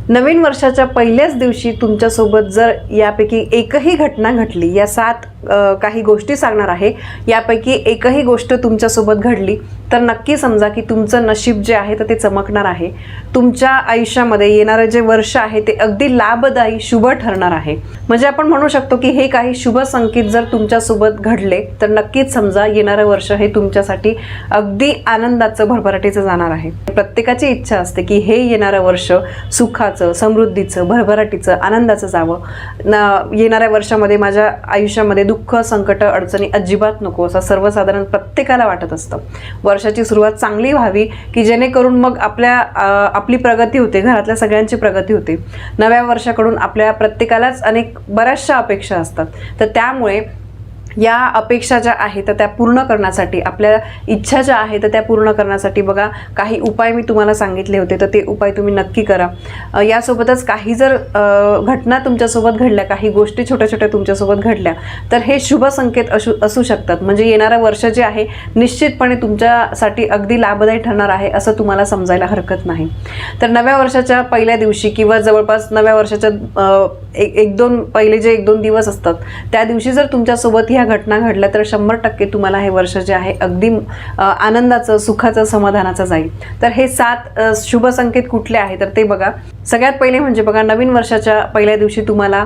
नवीन वर्षाच्या पहिल्याच दिवशी तुमच्यासोबत जर यापैकी एकही घटना घडली, या 7 काही गोष्टी सांगणार आहे, यापैकी एकही गोष्ट तुमच्यासोबत घडली तर नक्की समजा की तुमचं नशीब जे आहे तर ते चमकणार आहे. तुमच्या आयुष्यामध्ये येणारे जे वर्ष आहे ते अगदी लाभदायी शुभ ठरणार आहे. म्हणजे आपण म्हणू शकतो की हे काही शुभ संकेत जर तुमच्यासोबत घडले तर नक्कीच समजा येणारं वर्ष हे तुमच्यासाठी अगदी आनंदाचं, भरभराटीचं जाणार आहे. प्रत्येकाची इच्छा असते की हे येणारं वर्ष सुखाचं, समृद्धीचं, भरभराटीचं, आनंदाचं जावं. येणाऱ्या वर्षामध्ये माझ्या आयुष्यामध्ये दुःख, संकट, अडचणी अजिबात नको असं सर्वसाधारण प्रत्येकाला वाटत असतं. वर्षाची सुरुवात चांगली व्हावी की जेणेकरून मग आपली प्रगती होते, घरातल्या सगळ्यांची प्रगती होते. नव्या वर्षाकडून आपल्या प्रत्येकालाच बऱ्याचशा अपेक्षा असतात. तर त्यामुळे या अपेक्षा ज्या आहेत तर त्या पूर्ण करण्यासाठी, आपल्या इच्छा ज्या आहेत तर त्या पूर्ण करण्यासाठी बघा काही उपाय मी तुम्हाला सांगितले होते, तर ते उपाय तुम्ही नक्की करा. यासोबतच काही जर घटना तुमच्यासोबत घडल्या, काही गोष्टी छोट्या छोट्या तुमच्यासोबत घडल्या तर हे शुभ संकेत असू शकतात. म्हणजे येणारं वर्ष जे आहे निश्चितपणे तुमच्यासाठी अगदी लाभदायी ठरणार आहे असं तुम्हाला समजायला हरकत नाही. तर नव्या वर्षाच्या पहिल्या दिवशी किंवा जवळपास नव्या वर्षाच्या पहिले जे 1-2 दिवस असतात त्या दिवशी जर तुमच्यासोबत ह्या घटना घडल्या तर 100% तुम्हाला हे वर्ष जे आहे अगदी आनंदाचं, सुखाचं, समाधानाचं जाईल. तर हे 7 शुभ संकेत कुठले आहेत तर ते बघा. सगळ्यात पहिले म्हणजे बघा, नवीन वर्षाच्या पहिल्या दिवशी तुम्हाला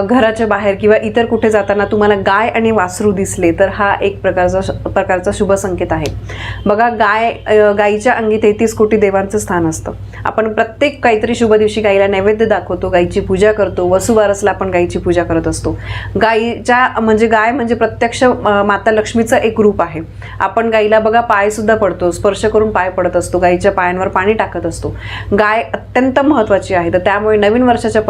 घराच्या बाहेर किंवा इतर कुठे जाताना तुम्हाला गाय आणि वासरू दिसले तर हा एक प्रकारचा शुभ संकेत आहे. बघा, गायीच्या अंगी 33 कोटी देवांचं स्थान असतं. आपण प्रत्येक काहीतरी शुभ दिवशी गायीला नैवेद्य दाखवतो, गायीची पूजा करतो, वसुबारसला आपण गायीची पूजा करत असतो. गाय म्हणजे प्रत्यक्ष माता लक्ष्मीचं एक रूप आहे. आपण गायीला बघा पाय सुद्धा पडतो, स्पर्श करून पाय पडत असतो, गायीच्या पायांवर पाणी टाकत असतो. गाय अत्यंत महत्त्वाची आहे. तर त्यामुळे नवीन वर्षाच्या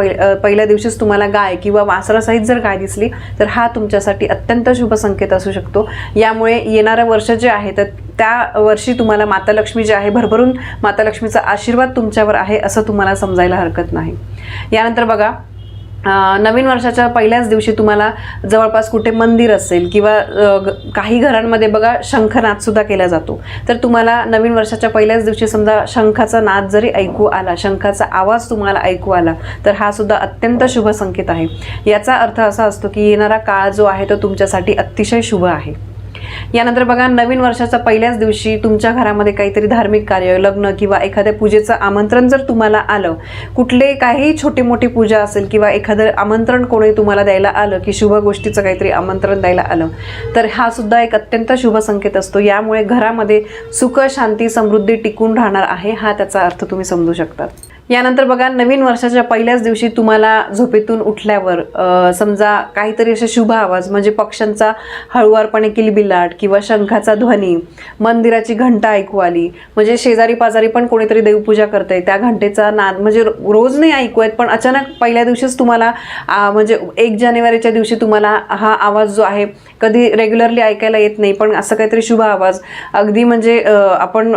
पहिल्या दिवशीच तुम्हाला गाय किंवा वासरासहित जर गाय दिसली तर हा तुमच्यासाठी अत्यंत शुभ संकेत असू शकतो. यामुळे येणारं वर्ष जे आहे तर त्या वर्षी तुम्हाला माता लक्ष्मी जे आहे भरभरून माता लक्ष्मीचा आशीर्वाद तुमच्यावर आहे असं तुम्हाला समजायला हरकत नाही. यानंतर बघा, नवीन वर्षाच्या पहिल्याच दिवशी तुम्हाला जवळपास कुठे मंदिर असेल किंवा काही घरांमध्ये बघा शंखनाद सुद्धा केला जातो. तर तुम्हाला नवीन वर्षाच्या पहिल्याच दिवशी समजा शंखाचा नाद जरी ऐकू आला, शंखाचा आवाज तुम्हाला ऐकू आला तर हा सुद्धा अत्यंत शुभ संकेत आहे. याचा अर्थ असा असतो की येणारा काळ जो आहे तो तुमच्यासाठी अतिशय शुभ आहे. यानंतर बघा, नवीन वर्षाच्या पहिल्याच दिवशी तुमच्या घरामध्ये काहीतरी धार्मिक कार्य, लग्न किंवा एखाद्या पूजेचं आमंत्रण जर तुम्हाला आलं, काही छोटी मोठी पूजा असेल किंवा एखादं आमंत्रण कोणी तुम्हाला द्यायला आलं की शुभ गोष्टीचं काहीतरी आमंत्रण द्यायला आलं तर हा सुद्धा एक अत्यंत शुभ संकेत असतो. यामुळे घरामध्ये सुख, शांती, समृद्धी टिकून राहणार आहे, हा त्याचा अर्थ तुम्ही समजू शकता. यानंतर बघा, नवीन वर्षाच्या पहिल्याच दिवशी तुम्हाला झोपेतून उठल्यावर समजा काहीतरी असे शुभ आवाज म्हणजे पक्ष्यांचा हळुवारपणे किलबिलाट किंवा शंखाचा ध्वनी, मंदिराची घंटा ऐकू आली, म्हणजे शेजारी पाजारी पण कोणीतरी देवपूजा करते त्या घंटेचा नाद म्हणजे रोज नाही ऐकू येत पण अचानक पहिल्या दिवशीच तुम्हाला म्हणजे 1 जानेवारीच्या दिवशी तुम्हाला हा आवाज जो आहे कधी रेग्युलरली ऐकायला येत नाही पण असं काहीतरी शुभ आवाज अगदी म्हणजे आपण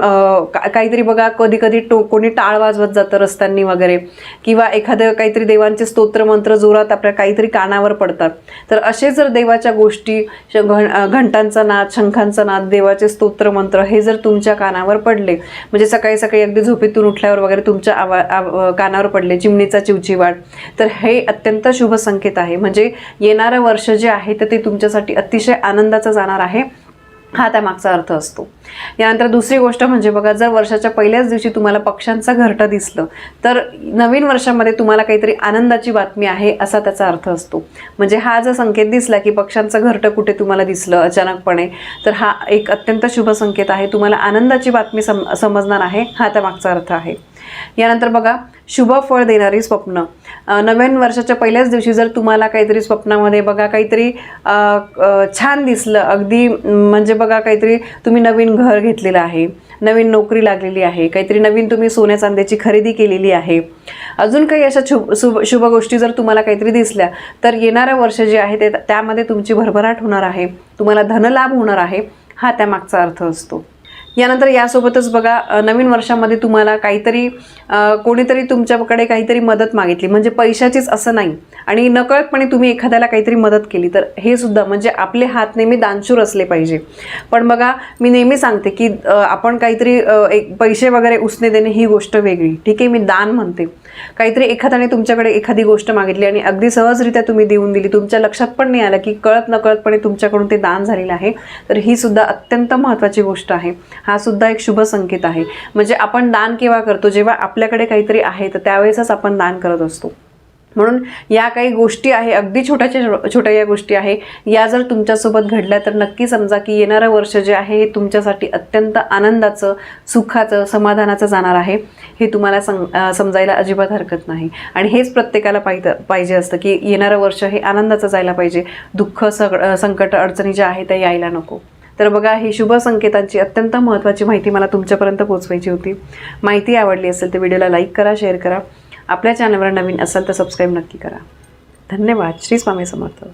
काहीतरी बघा, कधी कधी कोणी टाळ वाजवत जातं रस्त्यांनी वगैरे किंवा एखादं काहीतरी देवांचे स्तोत्र मंत्र जोरात आपल्या काहीतरी कानावर पडतात. तर असे जर देवाच्या गोष्टी, घंटांचा नाद, शंखांचा नाद, देवाचे स्तोत्र मंत्र हे जर तुमच्या कानावर पडले, म्हणजे सकाळी सकाळी अगदी झोपेतून उठल्यावर वगैरे तुमच्या कानावर पडले, चिमणीचा चिवचिवाट, तर हे अत्यंत शुभ संकेत आहे. म्हणजे येणारं वर्ष जे आहे तर ते तुमच्यासाठी अतिशय आनंदाचं जाणार आहे, हा त्यामागचा अर्थ असतो. यानंतर दुसरी गोष्ट म्हणजे बघा, जर वर्षाच्या पहिल्याच दिवशी तुम्हाला पक्ष्यांचा घरटं दिसलं तर नवीन वर्षामध्ये तुम्हाला काहीतरी आनंदाची बातमी आहे असा त्याचा अर्थ असतो. म्हणजे हा जर संकेत दिसला की पक्ष्यांचं घरटं कुठे तुम्हाला दिसलं अचानकपणे तर हा एक अत्यंत शुभ संकेत आहे, तुम्हाला आनंदाची बातमी समजणार आहे, हा त्यामागचा अर्थ आहे. यानंतर बघा, शुभ फळ देणारी स्वप्न. नवीन वर्षाच्या पहिल्याच दिवशी जर तुम्हाला काहीतरी स्वप्नामध्ये बघा काहीतरी छान दिसलं, अगदी म्हणजे बघा काहीतरी तुम्ही नवीन घर घेतलेलं आहे, नवीन नोकरी लागलेली आहे, काहीतरी नवीन तुम्ही सोन्या चांदीची खरेदी केलेली आहे, अजून काही अशा शुभ गोष्टी जर तुम्हाला काहीतरी दिसल्या तर येणारं वर्ष जे आहे ते त्यामध्ये तुमची भरभराट होणार आहे, तुम्हाला धनलाभ होणार आहे, हा त्यामागचा अर्थ असतो. यानंतर यासोबतच बघा, नवीन वर्षामध्ये तुम्हाला काहीतरी कोणीतरी तुमच्याकडे काहीतरी मदत मागितली, म्हणजे पैशाचीच असं नाही आणि नकळतपणे तुम्ही एखाद्याला काहीतरी मदत केली तर हे सुद्धा म्हणजे आपले हात नेहमी दानशूर असले पाहिजे. पण बघा, मी नेहमी सांगते की आपण काहीतरी पैसे वगैरे उसने देणे ही गोष्ट वेगळी, ठीक आहे, मी दान म्हणते. काहीतरी एखाद्याने तुमच्याकडे एखादी गोष्ट मागितली आणि अगदी सहजरित्या तुम्ही देऊन दिली, तुमच्या लक्षात पण नाही आलं की कळत नकळतपणे तुमच्याकडून ते दान झालेलं आहे, तर ही सुद्धा अत्यंत महत्त्वाची गोष्ट आहे. हा सुद्धा एक शुभ संकेत आहे. म्हणजे आपण दान केव्हा करतो, जेव्हा आपल्याकडे काहीतरी आहे तर त्यावेळेसच आपण दान करत असतो. म्हणून या काही गोष्टी आहे, अगदी छोट्या या गोष्टी आहे, या जर तुमच्यासोबत घडल्या तर नक्की समजा की येणारं वर्ष जे आहे हे तुमच्यासाठी अत्यंत आनंदाचं, सुखाचं, समाधानाचं जाणार आहे. हे तुम्हाला समजायला अजिबात हरकत नाही. आणि हेच प्रत्येकाला पाहिजे असतं की येणारं वर्ष हे आनंदाचं जायला पाहिजे. दुःख, संकट, अडचणी ज्या आहेत त्या यायला नको. तर बघा, ही शुभ संकेतांची अत्यंत महत्त्वाची माहिती मला तुमच्यापर्यंत पोहोचवायची होती. माहिती आवडली असेल तर व्हिडिओला लाईक करा, शेअर करा. आपल्या चॅनलवर नवीन असाल तर सबस्क्राईब नक्की करा. धन्यवाद. श्री स्वामी समर्थ.